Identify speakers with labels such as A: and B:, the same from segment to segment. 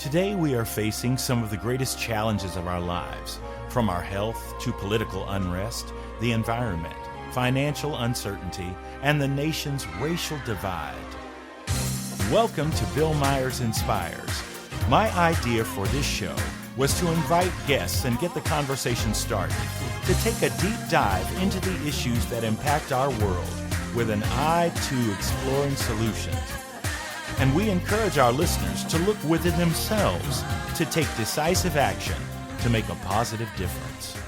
A: Today we are facing some of the greatest challenges of our lives, from our health to political unrest, the environment, financial uncertainty, and the nation's racial divide. Welcome to Bill Myers Inspires. My idea for this show was to invite guests and get the conversation started, to take a deep dive into the issues that impact our world with an eye to exploring solutions. And we encourage our listeners to look within themselves to take decisive action to make a positive difference.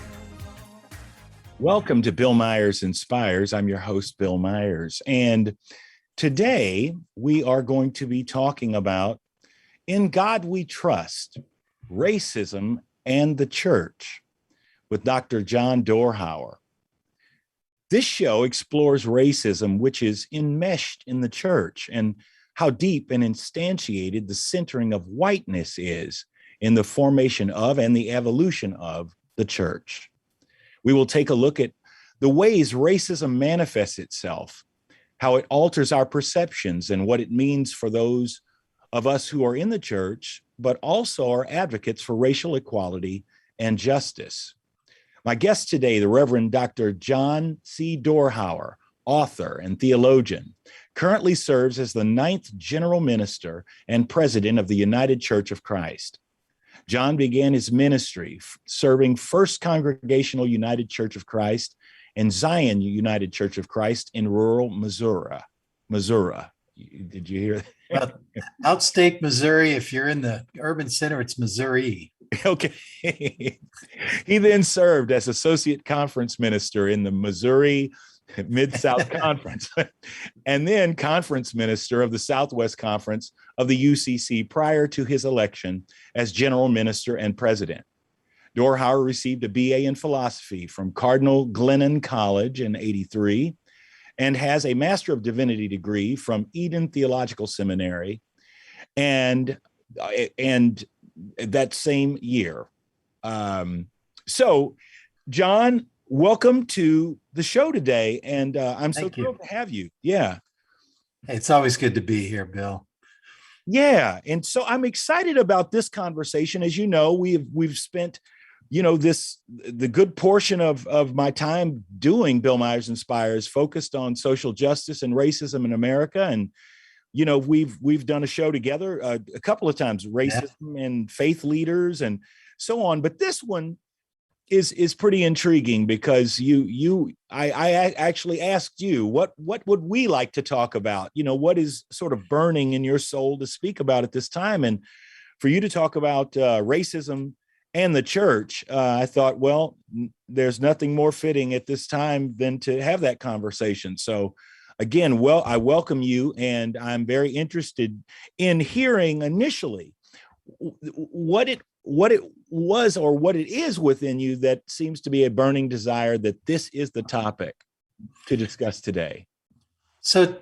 A: Welcome to Bill Myers Inspires. I'm your host, Bill Myers. And today we are going to be talking about In God We Trust, Racism and the Church with Dr. John Dorhauer. This show explores racism, which is enmeshed in the church, and how deep and instantiated the centering of whiteness is in the formation of and the evolution of the church. We will take a look at the ways racism manifests itself, how it alters our perceptions, and what it means for those of us who are in the church, but also are advocates for racial equality and justice. My guest today, the Reverend Dr. John C. Dorhauer, author and theologian, currently serves as the 9th General Minister and President of the United Church of Christ. John began his ministry serving First Congregational United Church of Christ and Zion United Church of Christ in rural Missouri. Did you hear that?
B: Outstate Missouri. If you're in the urban center, it's Missouri.
A: Okay. He then served as Associate Conference Minister in the Missouri Mid-South Conference, and then Conference Minister of the Southwest Conference of the UCC prior to his election as General Minister and President. Dorhauer received a BA in philosophy from Cardinal Glennon College in '83 and has a Master of Divinity degree from Eden Theological Seminary and that same year. So, John, welcome to the show today, and I'm so thrilled to have you. Yeah.
B: It's always good to be here, Bill.
A: Yeah, and so I'm excited about this conversation. As you know, we've spent, the good portion of my time doing Bill Myers Inspires focused on social justice and racism in America, and we've done a show together a couple of times, racism and faith leaders and so on. But this one is pretty intriguing because I actually asked you what would we like to talk about? What is sort of burning in your soul to speak about at this time? And for you to talk about racism and the church, I thought, well, there's nothing more fitting at this time than to have that conversation. So again, I welcome you, and I'm very interested in hearing initially what it was or what it is within you that seems to be a burning desire that this is the topic to discuss today.
B: So,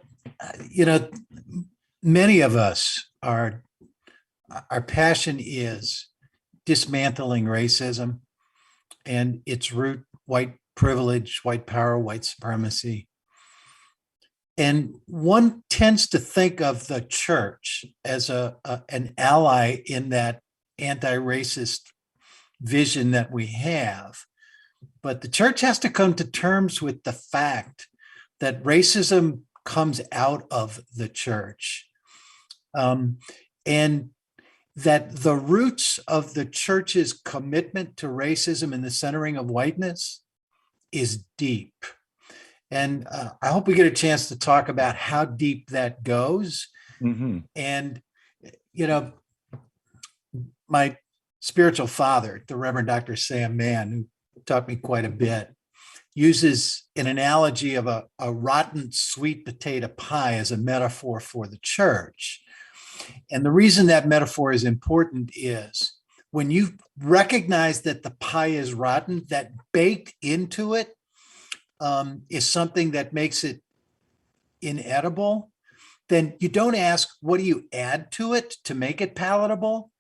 B: many of us, our passion is dismantling racism and its root, white privilege, white power, white supremacy. And one tends to think of the church as an ally in that anti-racist vision that we have. But the church has to come to terms with the fact that racism comes out of the church. And that the roots of the church's commitment to racism and the centering of whiteness is deep. And I hope we get a chance to talk about how deep that goes. Mm-hmm. And, my spiritual father, the Reverend Dr. Sam Mann, who taught me quite a bit, uses an analogy of a rotten sweet potato pie as a metaphor for the church. And the reason that metaphor is important is when you recognize that the pie is rotten, that baked into it is something that makes it inedible, then you don't ask, what do you add to it to make it palatable?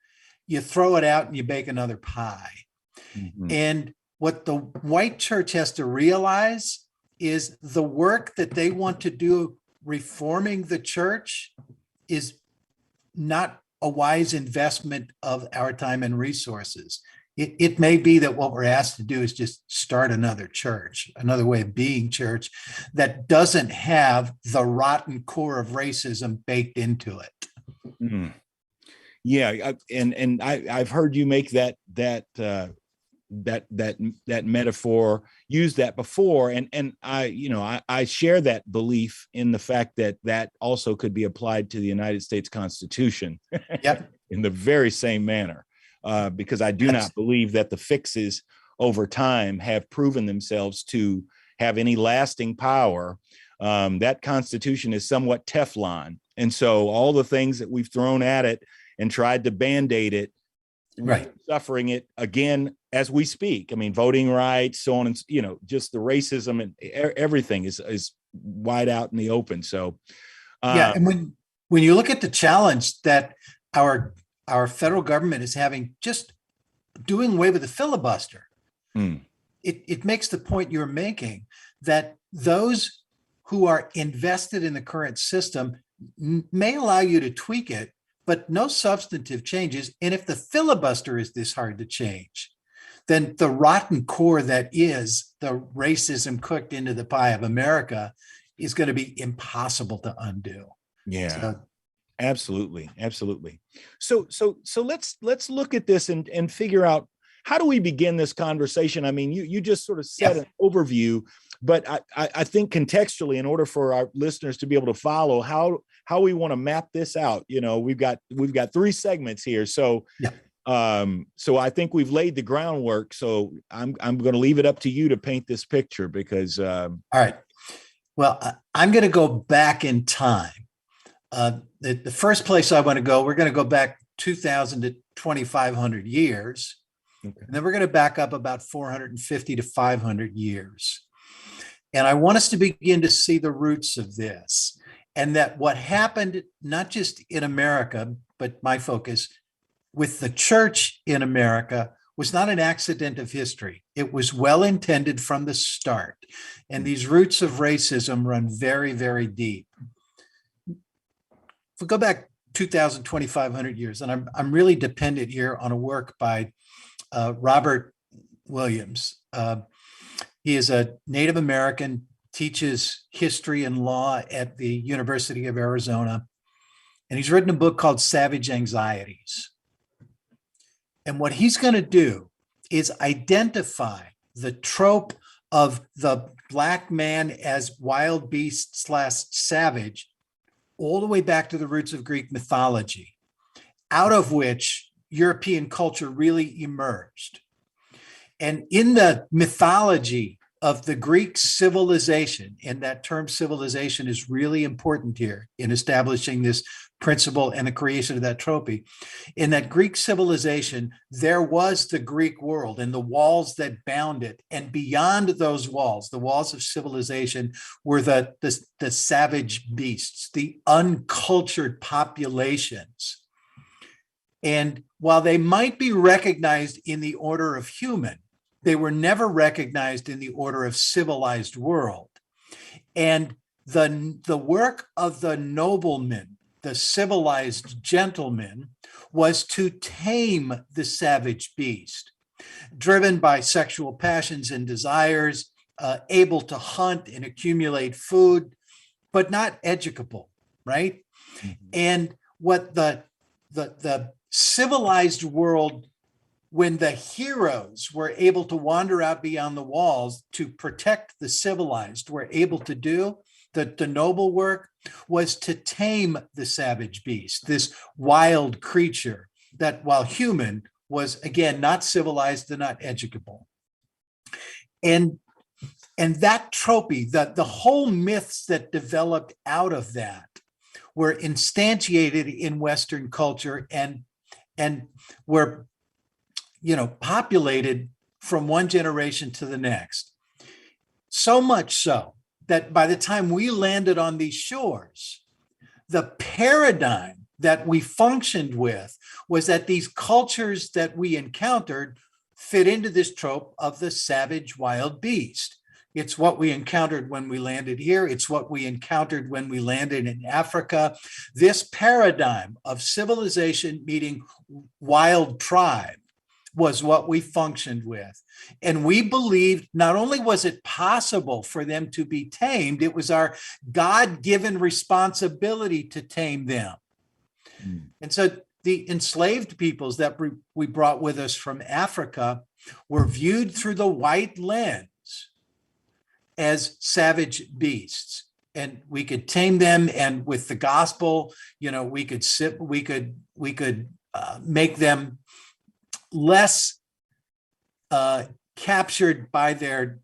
B: You throw it out and you bake another pie. Mm-hmm. And what the white church has to realize is the work that they want to do reforming the church is not a wise investment of our time and resources. It may be that what we're asked to do is just start another church, another way of being church that doesn't have the rotten core of racism baked into it.
A: Mm. Yeah, I've heard you make that metaphor, use that before, and I share that belief in the fact that also could be applied to the United States Constitution.
B: Yep.
A: In the very same manner, because I do not believe that the fixes over time have proven themselves to have any lasting power. That Constitution is somewhat Teflon, and so all the things that we've thrown at it and tried to band-aid it,
B: right,
A: suffering it again as we speak. I mean, voting rights, so on, and just the racism and everything is wide out in the open. So,
B: yeah, and when you look at the challenge that our federal government is having, just doing away with the filibuster, it makes the point you're making that those who are invested in the current system may allow you to tweak it, but no substantive changes. And if the filibuster is this hard to change, then the rotten core that is the racism cooked into the pie of America is going to be impossible to undo.
A: Yeah.
B: So,
A: absolutely. So let's look at this and figure out, how do we begin this conversation? I mean, you just sort of said an overview, but I think contextually, in order for our listeners to be able to follow how we want to map this out, we've got 3 segments here. So, so I think we've laid the groundwork. So I'm going to leave it up to you to paint this picture, because
B: all right. Well, I'm going to go back in time. The first place I want to go, we're going to go back 2,000 to 2,500 years. Okay. And then we're going to back up about 450 to 500 years. And I want us to begin to see the roots of this, and that what happened, not just in America, but my focus with the church in America, was not an accident of history. It was well intended from the start. And these roots of racism run very, very deep. If we go back 2,000, 2,500 years, and I'm really dependent here on a work by Robert Williams. He is a Native American, teaches history and law at the University of Arizona, and he's written a book called Savage Anxieties. And what he's going to do is identify the trope of the Black man as wild beast / savage all the way back to the roots of Greek mythology, out of which European culture really emerged. And in the mythology of the Greek civilization, and that term civilization is really important here in establishing this principle and the creation of that tropy. In that Greek civilization, there was the Greek world and the walls that bound it. And beyond those walls, the walls of civilization, were the savage beasts, the uncultured populations. And while they might be recognized in the order of human, they were never recognized in the order of civilized world. And the work of the nobleman, the civilized gentleman, was to tame the savage beast, driven by sexual passions and desires, able to hunt and accumulate food, but not educable, right? Mm-hmm. And what the civilized world, when the heroes were able to wander out beyond the walls to protect the civilized, were able to do, the noble work was to tame the savage beast, this wild creature that, while human, was, again, not civilized and not educable. And that tropy, the whole myths that developed out of that were instantiated in Western culture and were, populated from one generation to the next. So much so that by the time we landed on these shores, the paradigm that we functioned with was that these cultures that we encountered fit into this trope of the savage wild beast. It's what we encountered when we landed here. It's what we encountered when we landed in Africa. This paradigm of civilization meeting wild tribe was what we functioned with. And we believed not only was it possible for them to be tamed, it was our God-given responsibility to tame them. And so the enslaved peoples that we brought with us from Africa were viewed through the white lens as savage beasts. And we could tame them, and with the gospel, we could make them less captured by their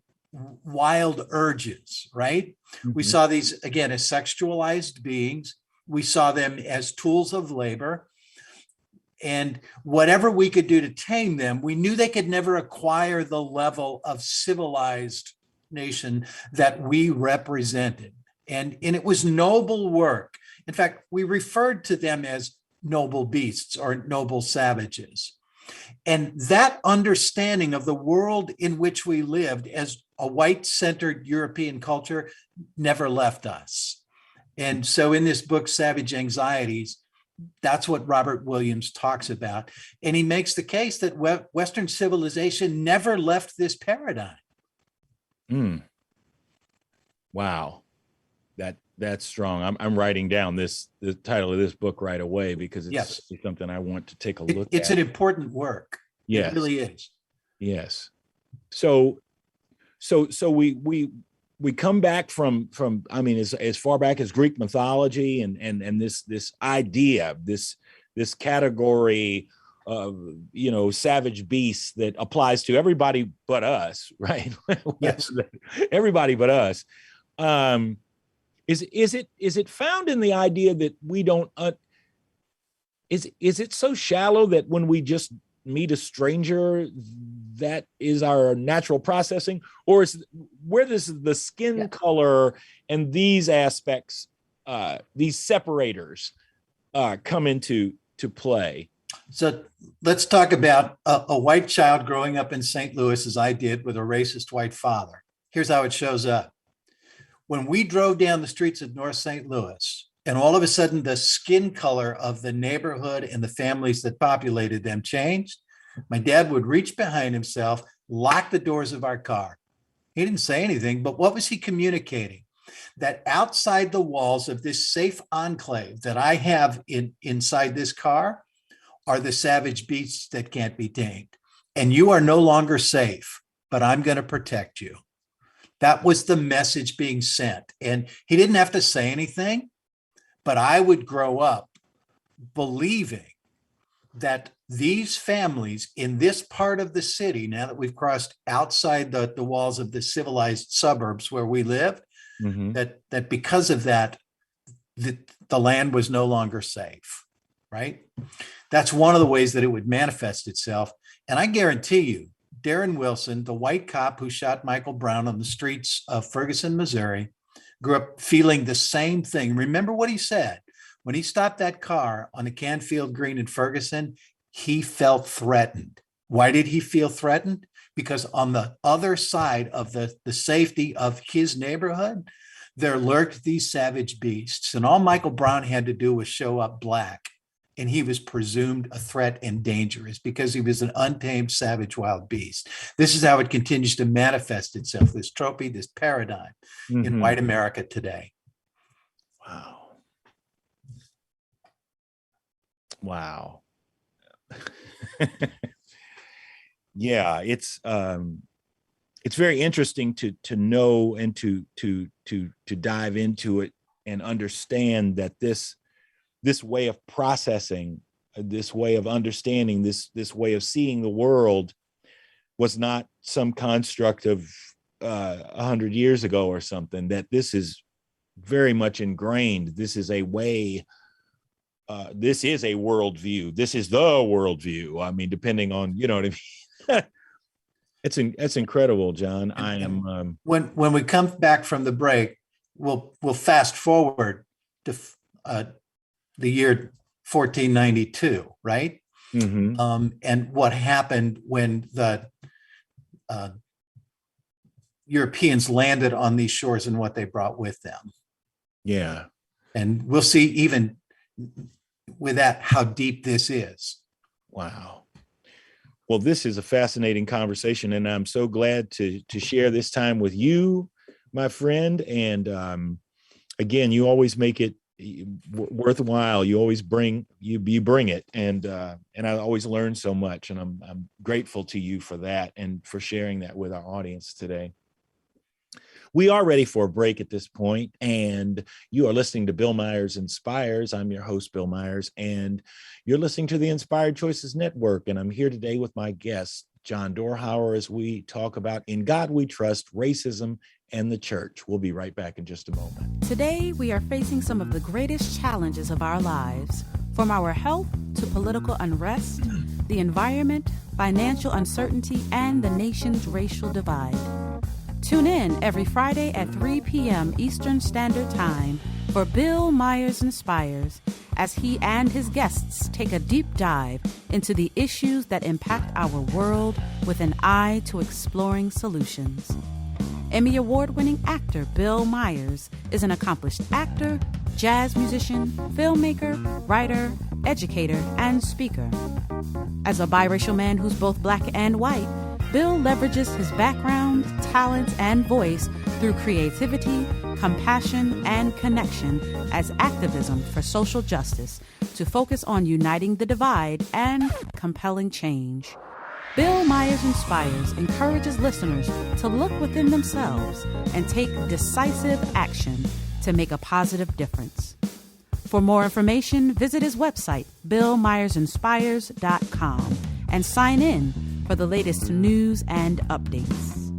B: wild urges, right? Mm-hmm. We saw these, again, as sexualized beings. We saw them as tools of labor. And whatever we could do to tame them, we knew they could never acquire the level of civilized nation that we represented. And it was noble work. In fact, we referred to them as noble beasts or noble savages. And that understanding of the world in which we lived as a white-centered European culture never left us. And so in this book, Savage Anxieties, that's what Robert Williams talks about. And he makes the case that Western civilization never left this paradigm.
A: Wow. That's strong. I'm writing down the title of this book right away, because it's something I want to take a look at.
B: It's an important work.
A: Yes.
B: It really is.
A: Yes. So we come back from I mean, as far back as Greek mythology and this idea, this category of, savage beasts that applies to everybody but us, right?
B: Yes.
A: Everybody but us. Is it found in the idea that we don't is it so shallow that when we just meet a stranger, that is our natural processing? Or where does the skin color and these aspects, these separators, come into play?
B: So let's talk about a white child growing up in St. Louis, as I did, with a racist white father. Here's how it shows up. When we drove down the streets of North St. Louis, and all of a sudden the skin color of the neighborhood and the families that populated them changed, my dad would reach behind himself, lock the doors of our car. He didn't say anything, but what was he communicating? That outside the walls of this safe enclave that I have inside this car are the savage beasts that can't be tamed. And you are no longer safe, but I'm going to protect you. That was the message being sent. And he didn't have to say anything, but I would grow up believing that these families in this part of the city, now that we've crossed outside the walls of the civilized suburbs where we live, that because of that, the land was no longer safe, right? That's one of the ways that it would manifest itself. And I guarantee you, Darren Wilson, the white cop who shot Michael Brown on the streets of Ferguson, Missouri, grew up feeling the same thing. Remember what he said? When he stopped that car on the Canfield Green in Ferguson, he felt threatened. Why did he feel threatened? Because on the other side of the safety of his neighborhood, there lurked these savage beasts. And all Michael Brown had to do was show up black, and he was presumed a threat and dangerous because he was an untamed, savage, wild beast. This is how it continues to manifest itself, this trophy, this paradigm in white America today.
A: Wow. Yeah, it's very interesting to know and to dive into it and understand that this way of processing, this way of understanding, this way of seeing the world was not some construct of 100 years ago or something, that this is very much ingrained. This is a way, this is a worldview. This is the worldview. I mean, depending on, you know what I mean? It's incredible, John. I am.
B: When we come back from the break, we'll fast forward to the year 1492, right? And what happened when the Europeans landed on these shores and what they brought with them.
A: Yeah.
B: And we'll see even with that how deep this is.
A: Wow. Well, this is a fascinating conversation, and I'm so glad to share this time with you, my friend. And again, you always make it worthwhile. You always bring it, and I always learn so much, and I'm grateful to you for that and for sharing that with our audience today. We are ready for a break at this point, and you are listening to Bill Myers Inspires. I'm your host, Bill Myers, and you're listening to the Inspired Choices Network, and I'm here today with my guest, John Dorhauer, as we talk about In God We Trust, Racism and the Church. We'll be right back in just a moment.
C: Today, we are facing some of the greatest challenges of our lives, from our health to political unrest, the environment, financial uncertainty, and the nation's racial divide. Tune in every Friday at 3 p.m. Eastern Standard Time for Bill Myers Inspires, as he and his guests take a deep dive into the issues that impact our world with an eye to exploring solutions. Emmy Award-winning actor Bill Myers is an accomplished actor, jazz musician, filmmaker, writer, educator, and speaker. As a biracial man who's both black and white, Bill leverages his background, talent, and voice through creativity, compassion, and connection as activism for social justice to focus on uniting the divide and compelling change. Bill Myers Inspires encourages listeners to look within themselves and take decisive action to make a positive difference. For more information, visit his website, billmyersinspires.com, and sign in for the latest news and updates.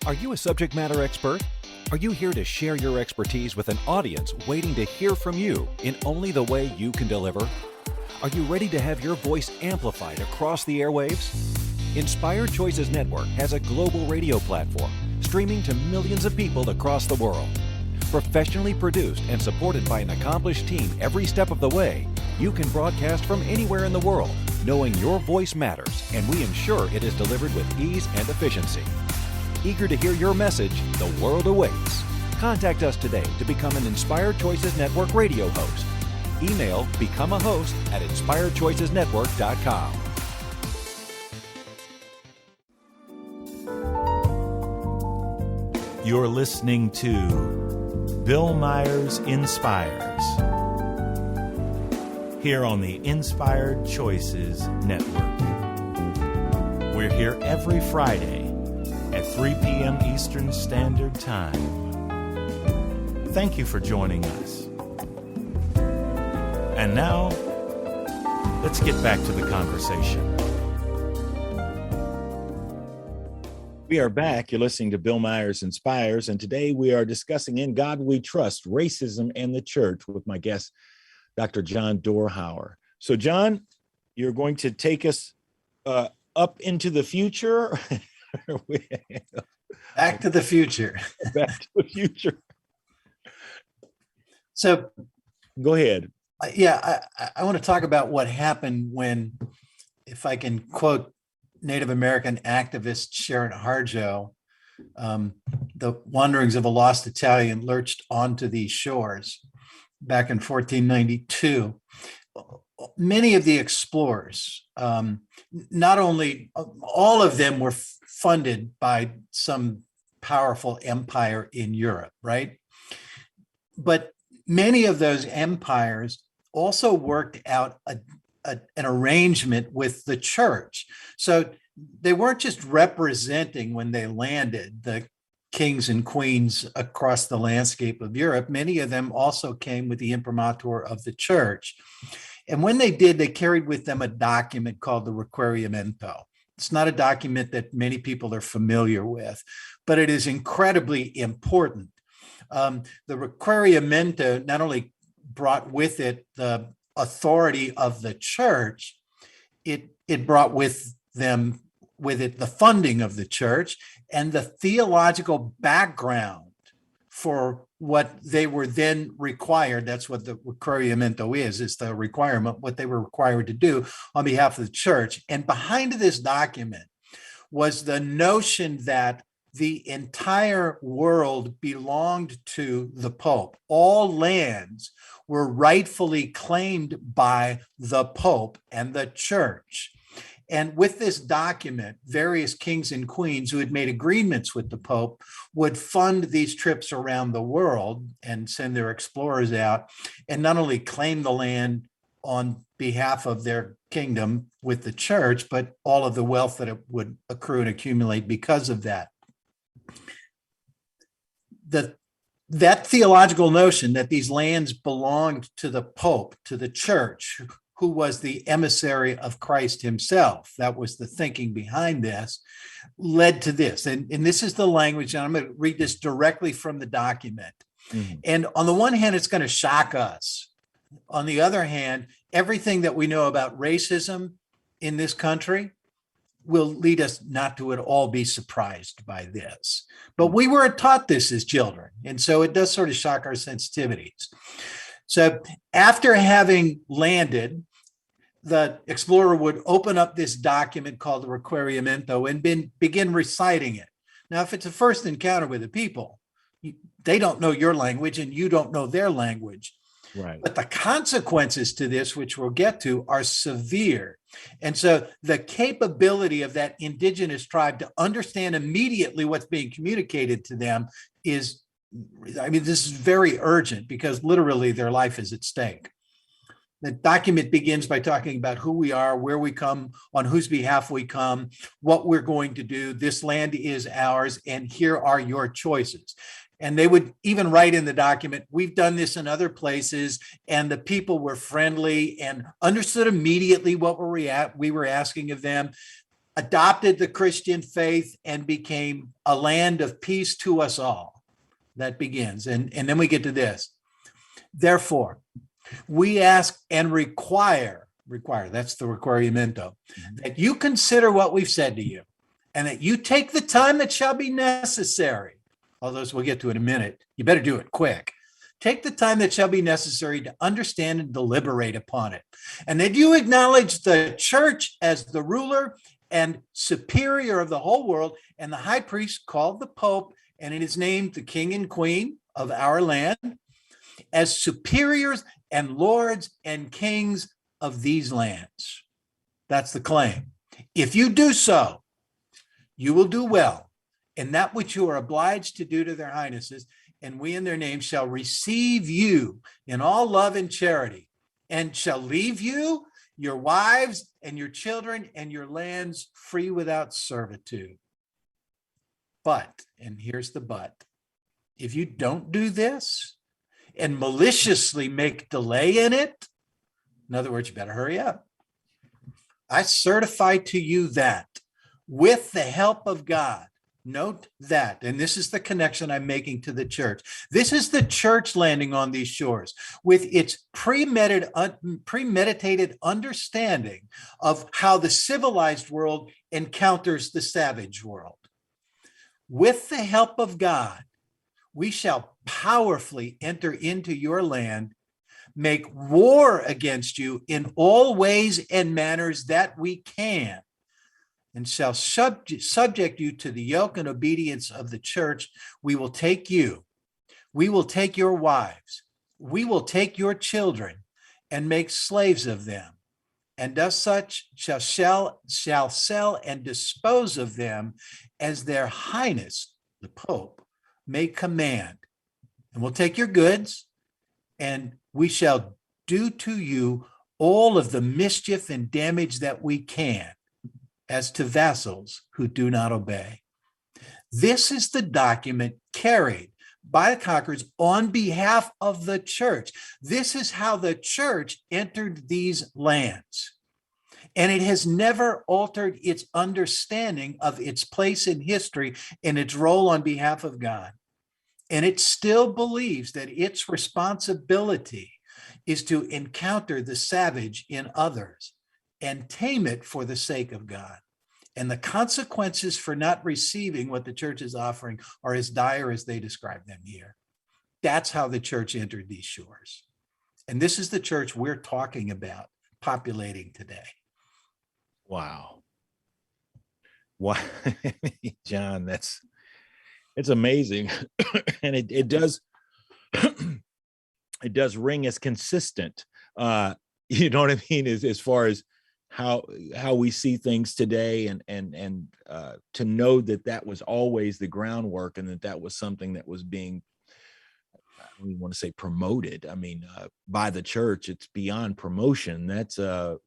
D: Are you a subject matter expert? Are you here to share your expertise with an audience waiting to hear from you in only the way you can deliver? Are you ready to have your voice amplified across the airwaves? Inspired Choices Network has a global radio platform streaming to millions of people across the world. Professionally produced and supported by an accomplished team every step of the way, you can broadcast from anywhere in the world, knowing your voice matters, and we ensure it is delivered with ease and efficiency. Eager to hear your message, the world awaits. Contact us today to become an Inspired Choices Network radio host. Email become a host at inspiredchoicesnetwork.com.
A: You're listening to Bill Myers Inspires here on the Inspired Choices Network. We're here every Friday at 3 p.m. Eastern Standard Time. Thank you for joining us. And now, let's get back to the conversation. We are back. You're listening to Bill Myers Inspires, and today we are discussing In God We Trust, Racism and the Church with my guest, Dr. John Dorhauer. So, John, you're going to take us up into the future.
B: Back to the future.
A: Back to the future.
B: So,
A: go ahead.
B: I want to talk about what happened when, if I can quote Native American activist Sharon Harjo, the wanderings of a lost Italian lurched onto these shores back in 1492. Many of the explorers, not only all of them were funded by some powerful empire in Europe, right? But many of those empires also worked out an arrangement with the church. So they weren't just representing, when they landed, the kings and queens across the landscape of Europe. Many of them also came with the imprimatur of the church. And when they did, they carried with them a document called the Requerimento. It's not a document that many people are familiar with, but it is incredibly important. The Requerimento not only brought with it the authority of the church, it brought with it the funding of the church and the theological background for what they were then required. That's what the requirimiento is the requirement, what they were required to do on behalf of the church. And behind this document was the notion that the entire world belonged to the Pope. All lands were rightfully claimed by the Pope and the church. And with this document, various kings and queens who had made agreements with the Pope would fund these trips around the world and send their explorers out and not only claim the land on behalf of their kingdom with the church, but all of the wealth that it would accrue and accumulate because of that. That theological notion that these lands belonged to the Pope, to the church, who was the emissary of Christ himself, that was the thinking behind this, led to this. And this is the language, and I'm going to read this directly from the document. Mm-hmm. And on the one hand, it's going to shock us. On the other hand, everything that we know about racism in this country will lead us not to at all be surprised by this. But we were taught this as children, and so it does sort of shock our sensitivities. So after having landed, the explorer would open up this document called the requirimiento and begin reciting it. Now, if it's a first encounter with the people, they don't know your language and you don't know their language.
A: Right.
B: But the consequences to this, which we'll get to, are severe. And so the capability of that indigenous tribe to understand immediately what's being communicated to them is, this is very urgent because literally their life is at stake. The document begins by talking about who we are, where we come, on whose behalf we come, what we're going to do. This land is ours, and here are your choices. And they would even write in the document, we've done this in other places, and the people were friendly and understood immediately what we were asking of them, adopted the Christian faith, and became a land of peace to us all. That begins. And then we get to this. Therefore, we ask and require, that's the requirimiento, that you consider what we've said to you, and that you take the time that shall be necessary. All those we'll get to in a minute. You better do it quick. Take the time that shall be necessary to understand and deliberate upon it. And that you acknowledge the church as the ruler and superior of the whole world, and the high priest called the Pope, and it is named the king and queen of our land, as superiors and lords and kings of these lands. That's the claim. If you do so, you will do well in that which you are obliged to do to their highnesses, and we in their name shall receive you in all love and charity, and shall leave you, your wives, and your children, and your lands free without servitude. But, and here's the but, if you don't do this and maliciously make delay in it, in other words, you better hurry up. I certify to you that with the help of God, note that, and this is the connection I'm making to the church. This is the church landing on these shores with its premeditated understanding of how the civilized world encounters the savage world. With the help of God, we shall powerfully enter into your land, make war against you in all ways and manners that we can, and shall subject you to the yoke and obedience of the church. We will take you, we will take your wives, we will take your children and make slaves of them, and as such shall sell and dispose of them as their highness, the Pope, may command. And we'll take your goods, and we shall do to you all of the mischief and damage that we can, as to vassals who do not obey. This is the document carried by the conquerors on behalf of the church. This is how the church entered these lands. And it has never altered its understanding of its place in history and its role on behalf of God. And it still believes that its responsibility is to encounter the savage in others and tame it for the sake of God. And the consequences for not receiving what the church is offering are as dire as they describe them here. That's how the church entered these shores. And this is the church we're talking about populating today.
A: Wow. Wow. John, it's amazing. And it does it does ring as consistent. You know what I mean? As far as how we see things today, and to know that was always the groundwork, and that was something that was being, I don't even want to say promoted. I mean, by the church. It's beyond promotion. That's a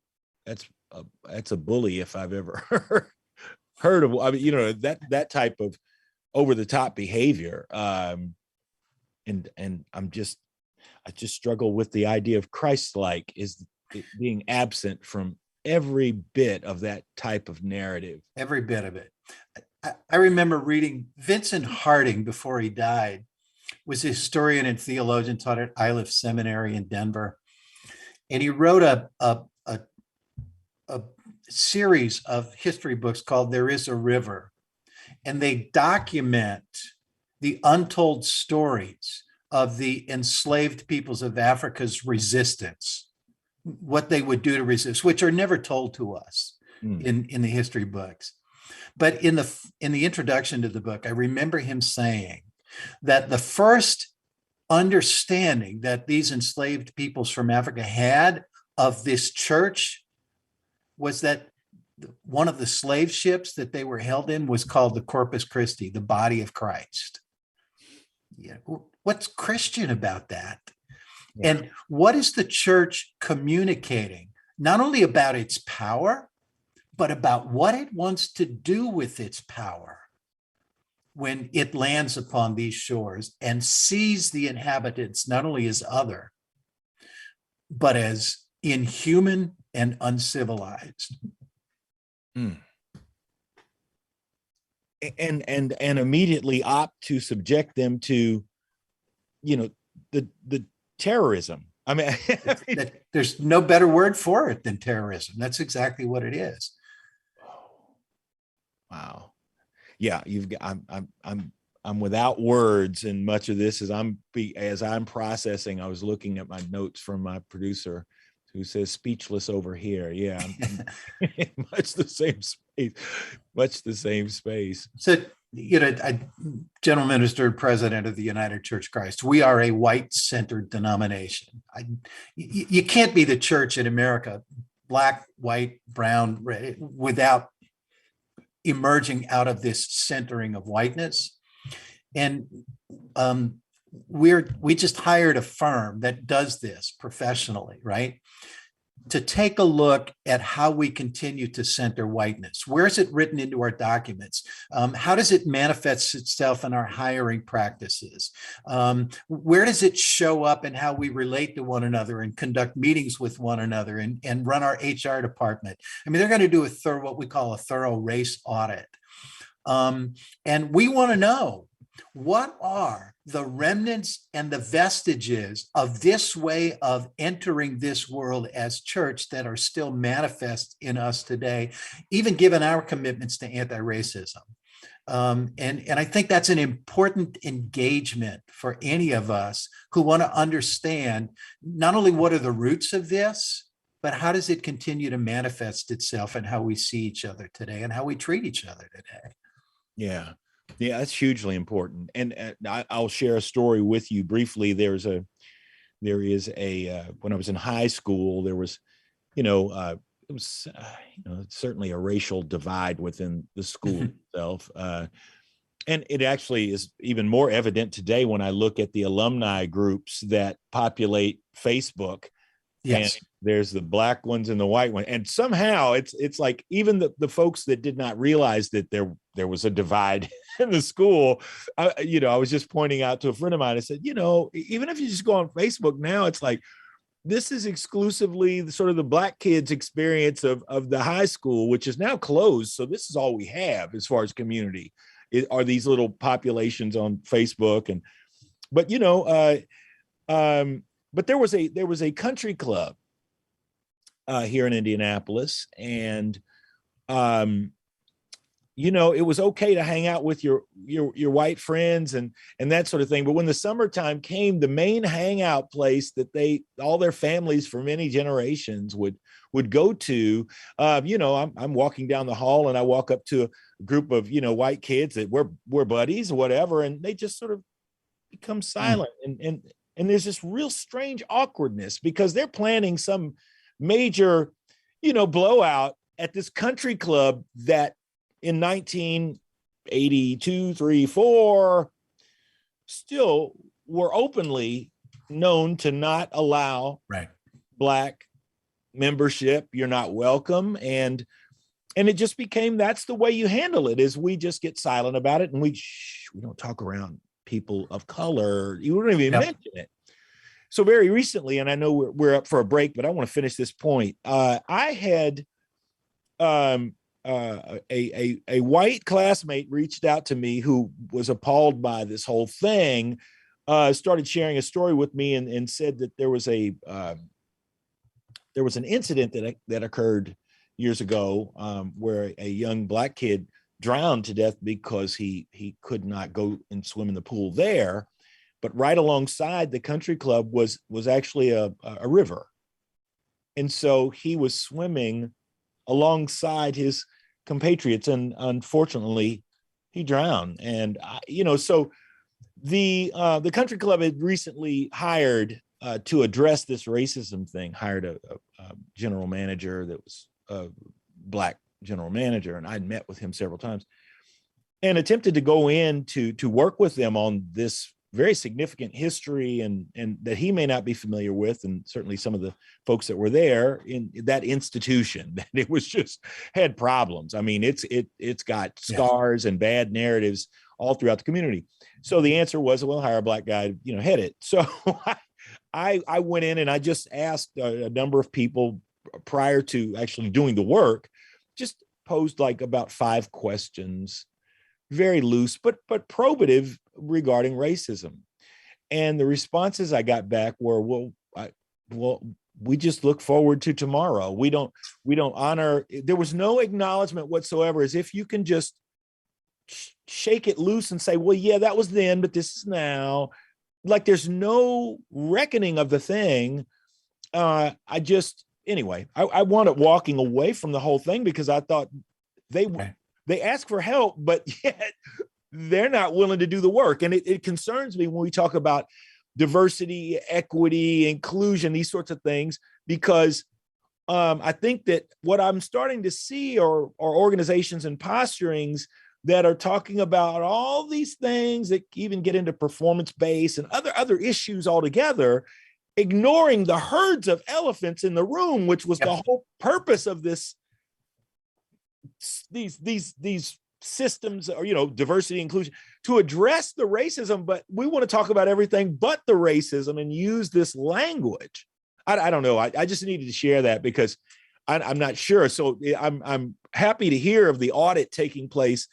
A: bully if I've ever heard of. I mean, that type of over the top behavior. And I just struggle with the idea of Christ-like is being absent from every bit of that type of narrative.
B: Every bit of it. I remember reading Vincent Harding before he died, was a historian and theologian, taught at Eden Seminary in Denver. And he wrote a series of history books called There Is a River. And they document the untold stories of the enslaved peoples of Africa's resistance, what they would do to resist, which are never told to us in the history books. But in the introduction to the book, I remember him saying that the first understanding that these enslaved peoples from Africa had of this church was that one of the slave ships that they were held in was called the Corpus Christi, the body of Christ. Yeah. What's Christian about that? Yeah. And what is the church communicating, not only about its power, but about what it wants to do with its power when it lands upon these shores and sees the inhabitants not only as other, but as inhuman and uncivilized.
A: And immediately opt to subject them to, the terrorism. I mean,
B: there's no better word for it than terrorism. That's exactly what it is.
A: Wow. Yeah, I'm without words, and much of this as I'm processing. I was looking at my notes from my producer, who says speechless over here. Yeah, I'm much the same space.
B: So, General Minister and President of the United Church of Christ, we are a white-centered denomination. You can't be the church in America, black, white, brown, red, without emerging out of this centering of whiteness. And we just hired a firm that does this professionally, right? To take a look at how we continue to center whiteness. Where is it written into our documents? How does it manifest itself in our hiring practices? Where does it show up in how we relate to one another and conduct meetings with one another and run our HR department? I mean, they're going to do what we call a thorough race audit. And we want to know, what are the remnants and the vestiges of this way of entering this world as church that are still manifest in us today, even given our commitments to anti-racism? And I think that's an important engagement for any of us who want to understand not only what are the roots of this, but how does it continue to manifest itself in how we see each other today and how we treat each other today?
A: Yeah. Yeah, that's hugely important. And I'll share a story with you briefly. There is a when I was in high school, there was, it was certainly a racial divide within the school itself. And it actually is even more evident today when I look at the alumni groups that populate Facebook.
B: Yes.
A: And there's the black ones and the white one. And somehow it's like even the folks that did not realize that there was a divide in the school. I was just pointing out to a friend of mine, I said, even if you just go on Facebook now, it's like, this is exclusively the black kids' experience of the high school, which is now closed. So this is all we have as far as community are these little populations on Facebook. But there was a country club here in Indianapolis, and it was okay to hang out with your white friends and that sort of thing. But when the summertime came, the main hangout place that all their families for many generations would go to, I'm walking down the hall and I walk up to a group of, white kids that we're buddies or whatever. And they just sort of become silent. And there's this real strange awkwardness because they're planning some major, blowout at this country club that in 1982, 3, 4, still were openly known to not allow Black membership. You're not welcome. And it just became, that's the way you handle it, is we just get silent about it. And we don't talk around people of color. You wouldn't even mention it. So very recently, and I know we're up for a break, but I want to finish this point. I had a white classmate reached out to me who was appalled by this whole thing, started sharing a story with me and said that there was an incident that occurred years ago where a young Black kid drowned to death because he could not go and swim in the pool there. But right alongside the country club was actually a river. And so he was swimming alongside his compatriots, and unfortunately he drowned. And so the country club had recently hired to address this racism thing, hired a general manager that was a Black general manager, and I'd met with him several times and attempted to go in to work with them on this very significant history and that he may not be familiar with, and certainly some of the folks that were there in that institution, that it was just had problems. I mean, it's got scars and bad narratives all throughout the community. So the answer was, well, hire a Black guy, head it. So I went in and I just asked a number of people prior to actually doing the work, just posed like about 5 questions, very loose, but probative regarding racism. And the responses I got back were, we just look forward to tomorrow. We don't honor. There was no acknowledgement whatsoever, as if you can just shake it loose and say, well, yeah, that was then, but this is now. Like there's no reckoning of the thing. I wound up walking away from the whole thing because I thought they ask for help, but yet they're not willing to do the work. And it concerns me when we talk about diversity, equity, inclusion, these sorts of things, because I think that what I'm starting to see are organizations and posturings that are talking about all these things that even get into performance-based and other issues altogether, ignoring the herds of elephants in the room, which was the whole purpose of these systems, or diversity, inclusion, to address the racism. But we want to talk about everything but the racism and use this language. I don't know. I just needed to share that because I'm not sure. So I'm happy to hear of the audit taking place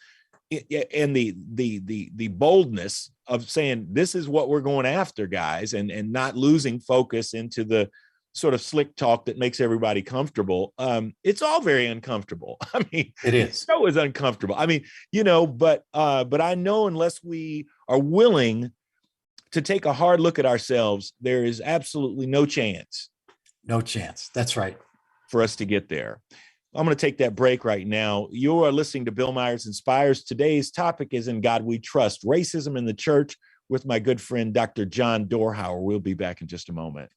A: and the boldness of saying this is what we're going after, guys, and not losing focus into the sort of slick talk that makes everybody comfortable. It's all very uncomfortable. I mean, it is. So is uncomfortable. I mean, but I know unless we are willing to take a hard look at ourselves, there is absolutely no chance.
B: No chance. That's right.
A: For us to get there. I'm going to take that break right now. You are listening to Bill Myers Inspires. Today's topic is In God We Trust, Racism in the Church, with my good friend, Dr. John Dorhauer. We'll be back in just a moment.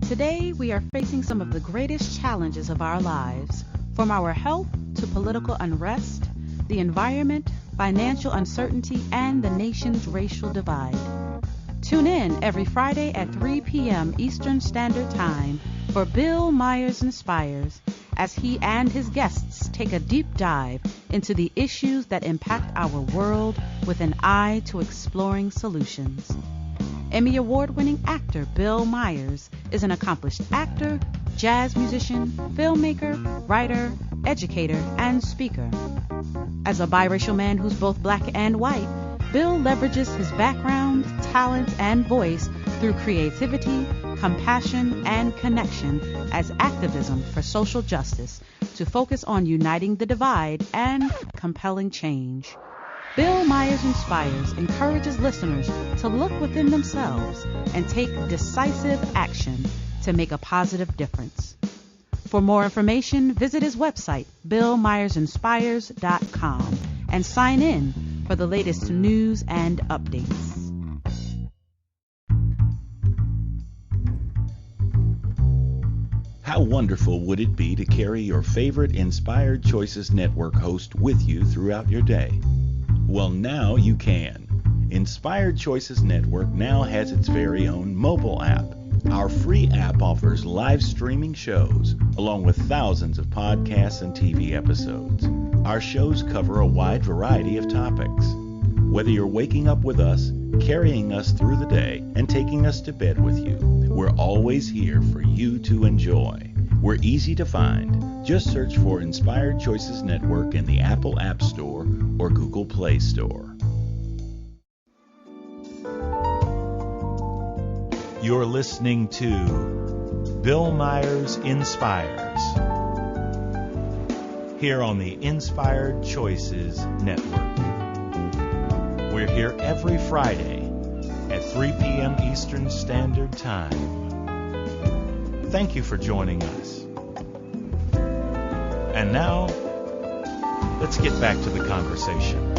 C: Today, we are facing some of the greatest challenges of our lives, from our health to political unrest, the environment, financial uncertainty, and the nation's racial divide. Tune in every Friday at 3 p.m. Eastern Standard Time for Bill Myers Inspires, as he and his guests take a deep dive into the issues that impact our world with an eye to exploring solutions. Emmy Award-winning actor Bill Myers is an accomplished actor, jazz musician, filmmaker, writer, educator, and speaker. As a biracial man who's both Black and white, Bill leverages his background, talent, and voice through creativity, compassion, and connection as activism for social justice to focus on uniting the divide and compelling change. Bill Myers Inspires encourages listeners to look within themselves and take decisive action to make a positive difference. For more information, visit his website, billmyersinspires.com, and sign in for the latest news and updates.
A: How wonderful would it be to carry your favorite Inspired Choices Network host with you throughout your day? Well, now you can. Inspired Choices Network now has its very own mobile app. Our free app offers live streaming shows, along with thousands of podcasts and TV episodes. Our shows cover a wide variety of topics. Whether you're waking up with us, carrying us through the day, and taking us to bed with you, we're always here for you to enjoy. We're easy to find. Just search for Inspired Choices Network in the Apple App Store or Google Play Store. You're listening to Bill Myers Inspires here on the Inspired Choices Network. We're here every Friday at 3 p.m. Eastern Standard Time. Thank you for joining us. And now, let's get back to the conversation.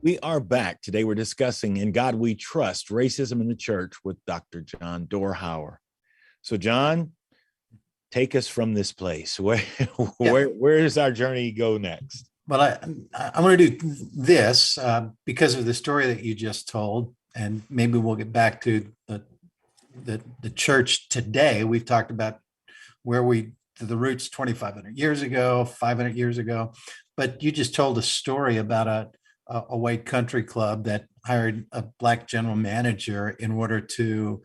A: We are back. Today we're discussing In God We Trust, Racism in the Church with Dr. John Dorhauer. So John, take us from this place. Where does our journey go next?
B: Well, I want to do this because of the story that you just told, and maybe we'll get back to the church today. We've talked about the roots 2,500 years ago, 500 years ago, but you just told a story about a white country club that hired a black general manager in order to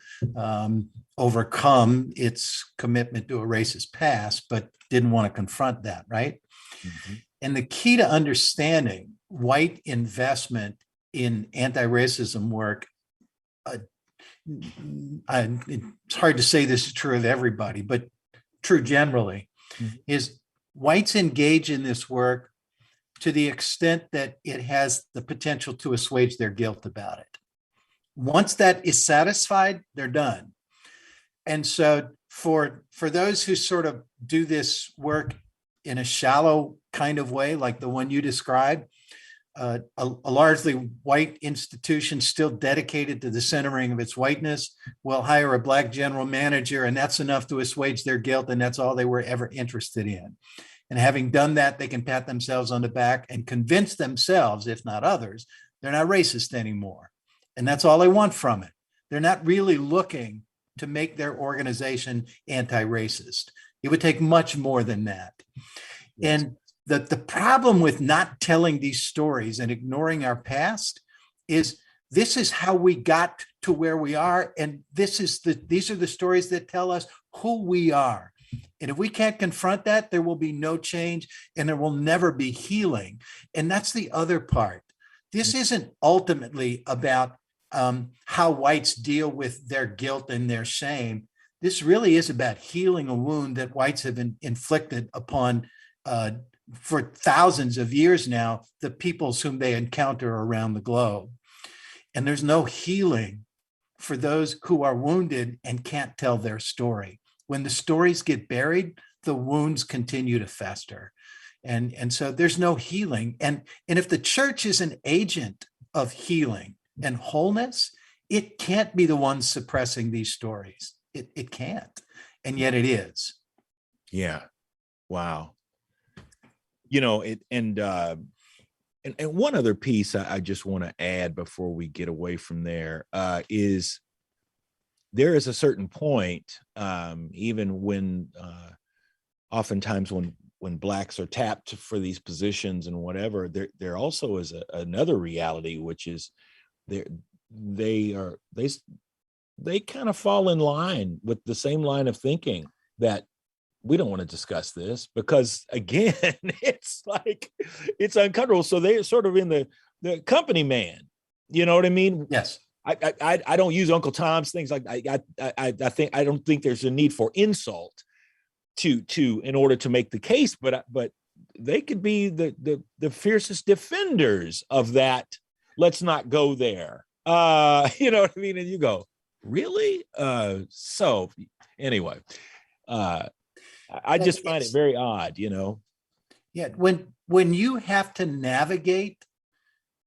B: overcome its commitment to a racist past, but didn't want to confront that, right? Mm-hmm. And the key to understanding white investment in anti-racism work, it's hard to say this is true of everybody, but true generally, mm-hmm. is whites engage in this work to the extent that it has the potential to assuage their guilt about it. Once that is satisfied, they're done. And so for those who sort of do this work in a shallow kind of way, like the one you described, a largely white institution still dedicated to the centering of its whiteness will hire a black general manager, and that's enough to assuage their guilt, and that's all they were ever interested in. And having done that, they can pat themselves on the back and convince themselves, if not others, they're not racist anymore. And that's all they want from it. They're not really looking to make their organization anti-racist. It would take much more than that. Yes. And the problem with not telling these stories and ignoring our past is this is how we got to where we are. And these are the stories that tell us who we are. And if we can't confront that, there will be no change and there will never be healing. And that's the other part. This isn't ultimately about how whites deal with their guilt and their shame. This really is about healing a wound that whites have inflicted upon, for thousands of years now, the peoples whom they encounter around the globe. And there's no healing for those who are wounded and can't tell their story. When the stories get buried, the wounds continue to fester. And so there's no healing. And if the church is an agent of healing and wholeness, it can't be the one suppressing these stories. It can't. And yet it is.
A: Yeah. Wow. You know, and one other piece I just want to add before we get away from there is there is a certain point, even when oftentimes when blacks are tapped for these positions and whatever, there also is another reality, which is they kind of fall in line with the same line of thinking that we don't want to discuss this because, again, it's uncomfortable. So they're sort of in the company man, you know what I mean?
B: Yes.
A: I don't use Uncle Tom's things like I don't think there's a need for insult to in order to make the case, but they could be the fiercest defenders of that. Let's not go there. You know what I mean? And you go, really? So anyway, I just find it very odd, you know?
B: Yeah. When you have to navigate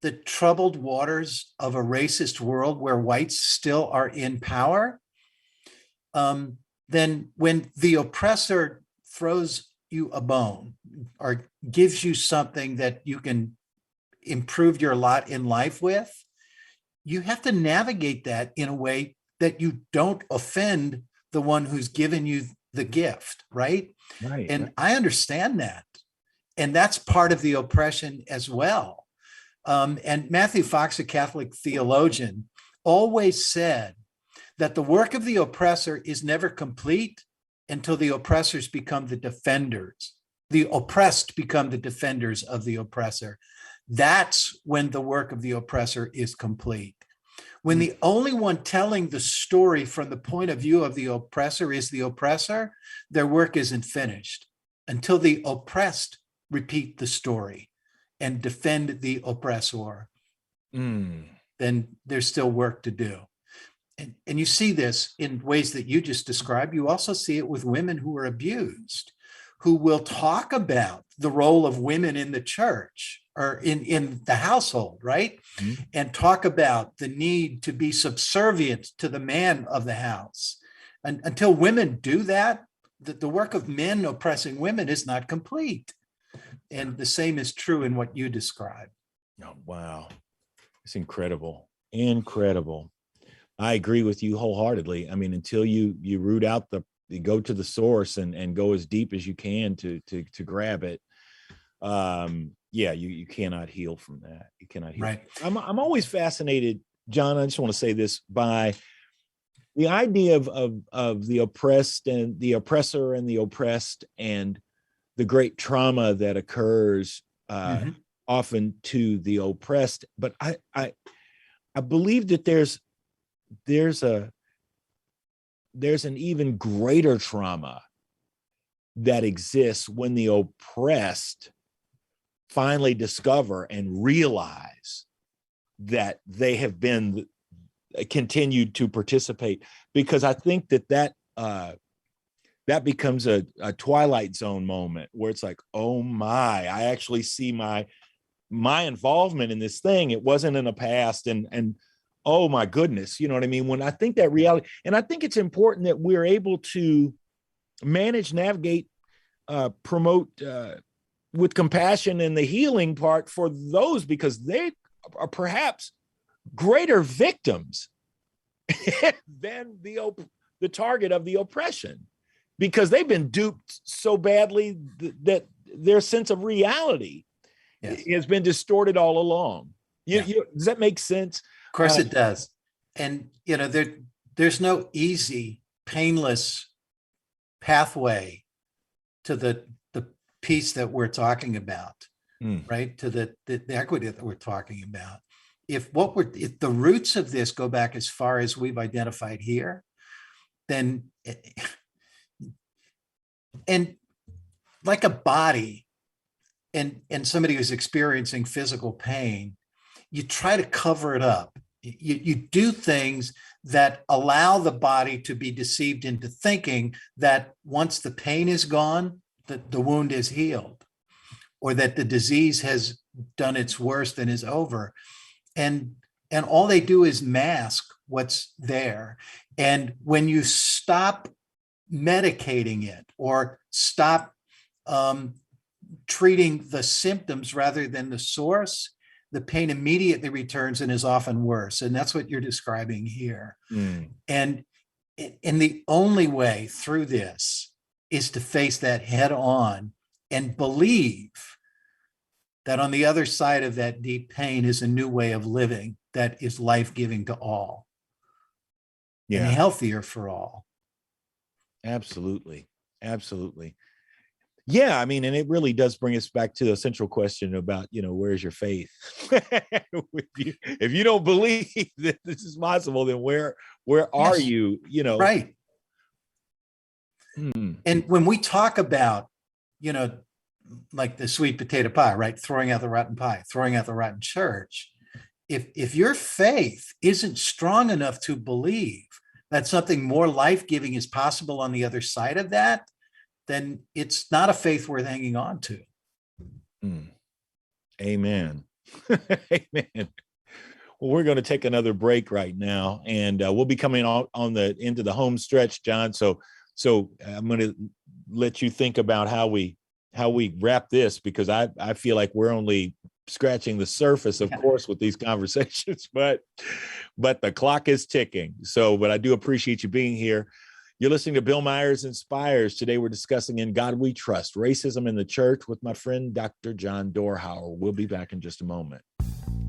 B: the troubled waters of a racist world where whites still are in power, then when the oppressor throws you a bone or gives you something that you can improve your lot in life with, you have to navigate that in a way that you don't offend the one who's given you the gift, right?
A: Right.
B: And I understand that. And that's part of the oppression as well. And Matthew Fox, a Catholic theologian, always said that the work of the oppressor is never complete until the oppressors become the defenders. The oppressed become the defenders of the oppressor. That's when the work of the oppressor is complete. When the only one telling the story from the point of view of the oppressor is the oppressor, their work isn't finished until the oppressed repeat the story and defend the oppressor. Then there's still work to do. And you see this in ways that you just described. You also see it with women who are abused, who will talk about the role of women in the church or in the household, right? Mm-hmm. And talk about the need to be subservient to the man of the house. And until women do that, the work of men oppressing women is not complete. And the same is true in what you described.
A: Oh, wow. It's incredible. Incredible. I agree with you wholeheartedly. I mean, until you root out you go to the source and go as deep as you can to grab it. You cannot heal from that. You cannot heal. Right. I'm always fascinated, John. I just want to say this, by the idea of the oppressed and the oppressor and the oppressed, and the great trauma that occurs often to the oppressed. But I believe that there's an even greater trauma that exists when the oppressed finally discover and realize that they have been continued to participate, because I think that becomes a Twilight Zone moment where it's like, oh my, I actually see my involvement in this thing. It wasn't in the past, and oh my goodness, you know what I mean? When I think that reality, and I think it's important that we're able to manage, navigate, promote with compassion and the healing part for those, because they are perhaps greater victims than the target of the oppression, because they've been duped so badly that their sense of reality has been distorted all along. Does that make sense?
B: Of course it does. And, there's no easy, painless pathway to the peace that we're talking about, right? To the equity that we're talking about. If the roots of this go back as far as we've identified here, then, and like a body and somebody who's experiencing physical pain, you try to cover it up. You do things that allow the body to be deceived into thinking that once the pain is gone, that the wound is healed, or that the disease has done its worst and is over. And all they do is mask what's there. And when you stop medicating it or stop treating the symptoms rather than the source, the pain immediately returns and is often worse. And that's what you're describing here. And the only way through this is to face that head on and believe that on the other side of that deep pain is a new way of living that is life-giving to all and healthier for all.
A: Absolutely. Absolutely. Yeah, I mean, and it really does bring us back to the central question about, where's your faith? If you don't believe that this is possible, then where are
B: Yes.
A: you?
B: Right.
A: Hmm.
B: And when we talk about, like the sweet potato pie, right? Throwing out the rotten pie, throwing out the rotten church. If your faith isn't strong enough to believe that something more life-giving is possible on the other side of that, then it's not a faith worth hanging on to.
A: Amen. Amen. Well, we're going to take another break right now, and we'll be coming on the into the home stretch, John. So I'm going to let you think about how we wrap this, because I feel like we're only scratching the surface, of course, with these conversations, but the clock is ticking. But I do appreciate you being here. You're listening to Bill Myers Inspires. Today we're discussing In God We Trust, Racism in the Church, with my friend, Dr. John Dorhauer. We'll be back in just a moment.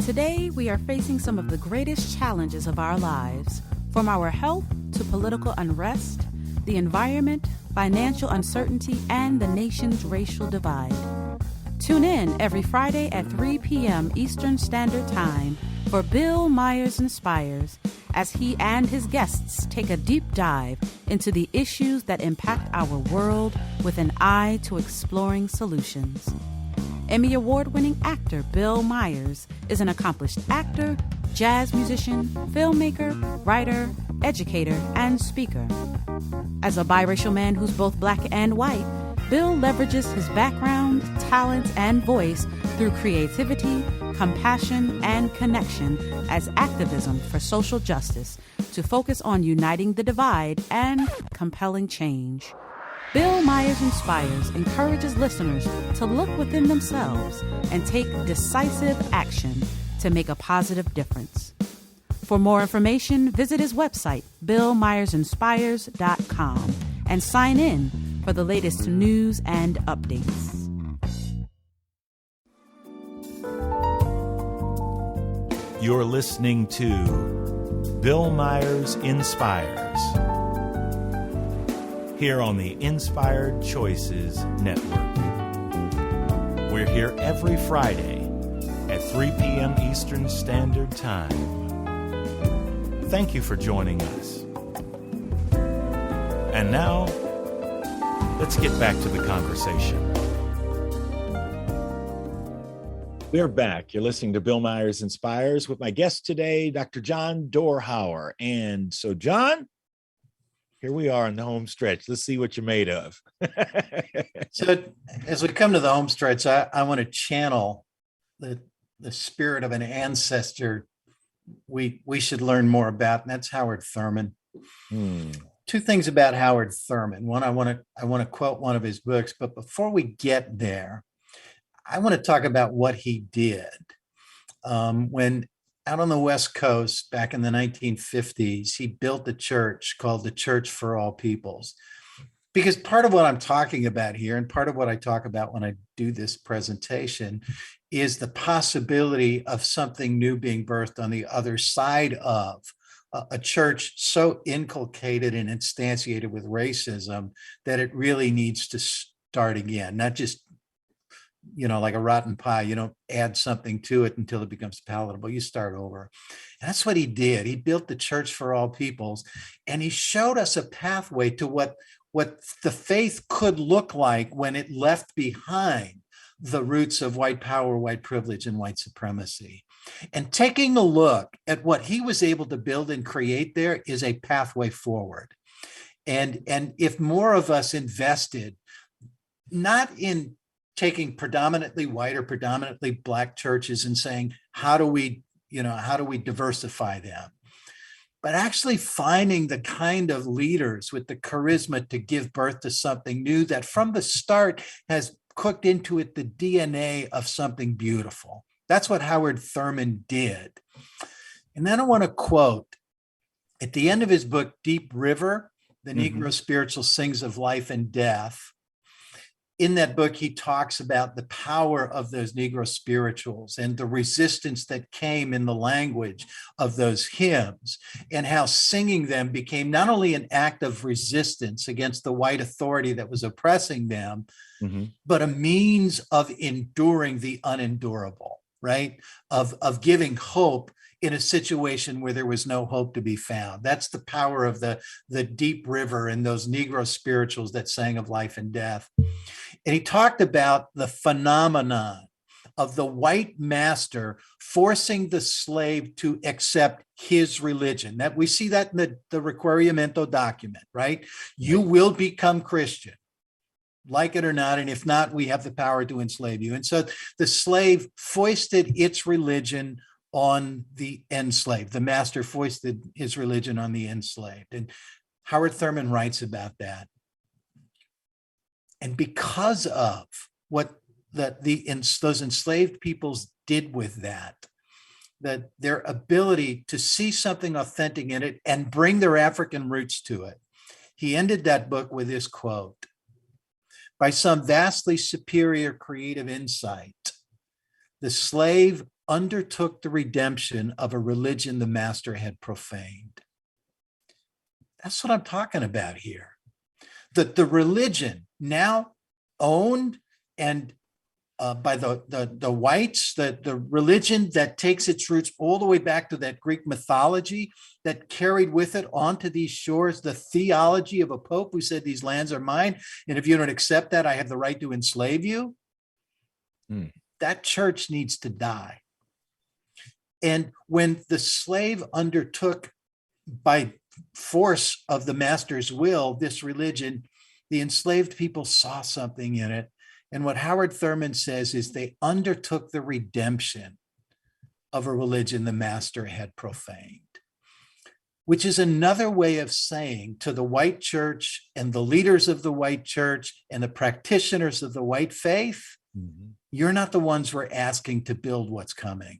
C: Today, we are facing some of the greatest challenges of our lives, from our health to political unrest, the environment, financial uncertainty, and the nation's racial divide. Tune in every Friday at 3 p.m. Eastern Standard Time for Bill Myers Inspires, as he and his guests take a deep dive into the issues that impact our world with an eye to exploring solutions. Emmy Award-winning actor Bill Myers is an accomplished actor, jazz musician, filmmaker, writer, educator, and speaker. As a biracial man who's both black and white, Bill leverages his background, talents, and voice through creativity, compassion, and connection as activism for social justice to focus on uniting the divide and compelling change. Bill Myers Inspires encourages listeners to look within themselves and take decisive action to make a positive difference. For more information, visit his website, billmyersinspires.com, and sign in for the latest news and updates.
A: You're listening to Bill Myers Inspires, here on the Inspired Choices Network. We're here every Friday at 3 p.m. Eastern Standard Time. Thank you for joining us. And now, let's get back to the conversation. We're back. You're listening to Bill Myers Inspires with my guest today, Dr. John Dorhauer. And so, John, here we are in the home stretch. Let's see what you're made of.
B: So as we come to the home stretch, I want to channel the spirit of an ancestor we should learn more about, and that's Howard Thurman. Two things about Howard Thurman. One, I want to quote one of his books, but before we get there, I want to talk about what he did. When out on the West Coast back in the 1950s, he built a church called the Church for All Peoples. Because part of what I'm talking about here, and part of what I talk about when I do this presentation, is the possibility of something new being birthed on the other side of a church so inculcated and instantiated with racism that it really needs to start again, not just, like a rotten pie. You don't add something to it until it becomes palatable. You start over. And that's what he did. He built the Church for All Peoples, and he showed us a pathway to what the faith could look like when it left behind the roots of white power, white privilege, and white supremacy. And taking a look at what he was able to build and create there is a pathway forward. And if more of us invested, not in taking predominantly white or predominantly black churches and saying, how do we diversify them? But actually finding the kind of leaders with the charisma to give birth to something new that from the start has cooked into it the DNA of something beautiful. That's what Howard Thurman did. And then I want to quote, at the end of his book, Deep River, The Negro Spiritual Sings of Life and Death, in that book, he talks about the power of those Negro spirituals and the resistance that came in the language of those hymns, and how singing them became not only an act of resistance against the white authority that was oppressing them, but a means of enduring the unendurable, right? Of giving hope in a situation where there was no hope to be found. That's the power of the deep river and those Negro spirituals that sang of life and death. And he talked about the phenomenon of the white master forcing the slave to accept his religion. That we see that in the Requirimiento document, right? You will become Christian, like it or not. And if not, we have the power to enslave you. And so the slave foisted its religion on the enslaved. The master foisted his religion on the enslaved. And Howard Thurman writes about that. And because of what those enslaved peoples did with that their ability to see something authentic in it and bring their African roots to it, he ended that book with this quote: "By some vastly superior creative insight, the slave undertook the redemption of a religion the master had profaned." That's what I'm talking about here. That the religion now owned and by the whites, the religion that takes its roots all the way back to that Greek mythology that carried with it onto these shores the theology of a pope who said these lands are mine, and if you don't accept that, I have the right to enslave you. That church needs to die. And when the slave undertook by force of the master's will this religion, the enslaved people saw something in it. And what Howard Thurman says is they undertook the redemption of a religion the master had profaned, which is another way of saying to the white church and the leaders of the white church and the practitioners of the white faith, you're not the ones we're asking to build what's coming,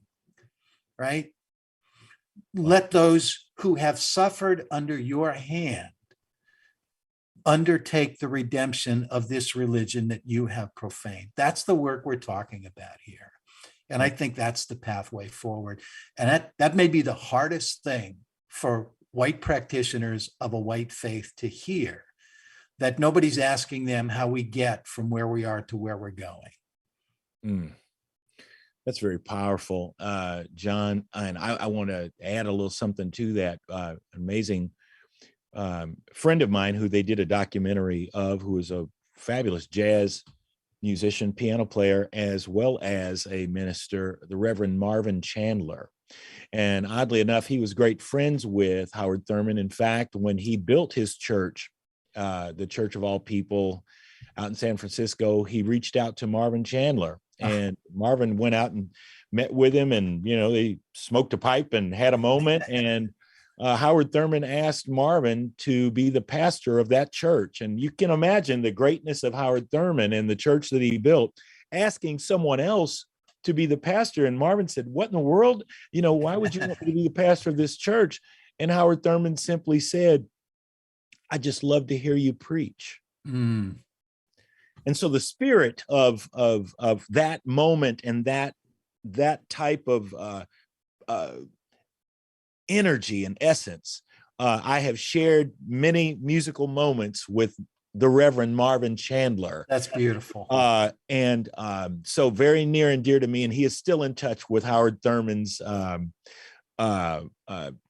B: right? Let those who have suffered under your hand undertake the redemption of this religion that you have profaned. That's the work we're talking about here. And I think that's the pathway forward. And that may be the hardest thing for white practitioners of a white faith to hear, that nobody's asking them how we get from where we are to where we're going.
A: That's very powerful, John. And I want to add a little something to that. Amazing friend of mine who they did a documentary of, who is a fabulous jazz musician, piano player, as well as a minister, the Reverend Marvin Chandler. And oddly enough, he was great friends with Howard Thurman. In fact, when he built his church, the Church of All People out in San Francisco, he reached out to Marvin Chandler, and Marvin went out and met with him, and they smoked a pipe and had a moment. And Howard Thurman asked Marvin to be the pastor of that church. And you can imagine the greatness of Howard Thurman and the church that he built, asking someone else to be the pastor. And Marvin said, "What in the world? Why would you want me to be the pastor of this church?" And Howard Thurman simply said, "I just love to hear you preach." And so the spirit of that moment and that type of energy and essence, I have shared many musical moments with the Reverend Marvin Chandler.
B: That's beautiful.
A: And so very near and dear to me, and he is still in touch with Howard Thurman's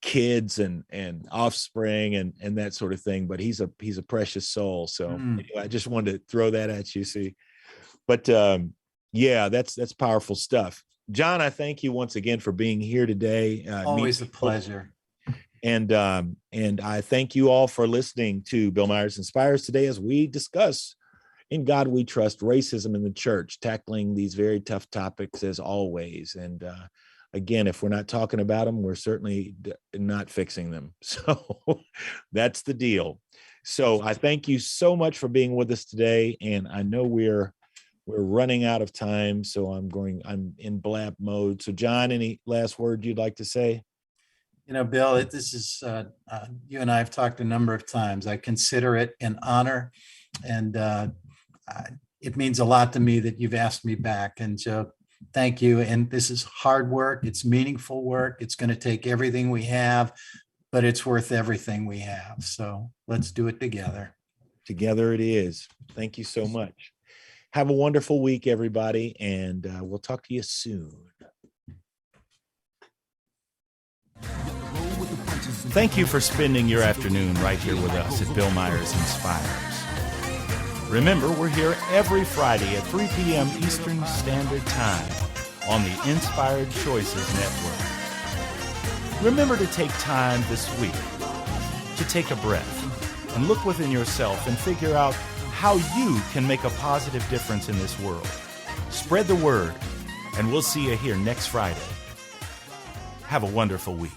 A: kids and offspring and that sort of thing. But he's a precious soul. So anyway, I just wanted to throw that at you. See, but yeah, that's powerful stuff. John, I thank you once again for being here today.
B: Always a pleasure.
A: And I thank you all for listening to Bill Myers Inspires today, as we discuss In God We Trust, racism in the church, tackling these very tough topics as always. And again, if we're not talking about them, we're certainly not fixing them. So that's the deal. So I thank you so much for being with us today. And I know we're running out of time, so I'm in blab mode. So John, any last word you'd like to say?
B: Bill, this is, you and I have talked a number of times. I consider it an honor, and it means a lot to me that you've asked me back. And so thank you. And this is hard work. It's meaningful work. It's going to take everything we have, but it's worth everything we have. So let's do it together.
A: Together it is. Thank you so much. Have a wonderful week, everybody, and we'll talk to you soon. Thank you for spending your afternoon right here with us at Bill Myers Inspires. Remember, we're here every Friday at 3 p.m. Eastern Standard Time on the Inspired Choices Network. Remember to take time this week to take a breath and look within yourself and figure out how you can make a positive difference in this world. Spread the word, and we'll see you here next Friday. Have a wonderful week.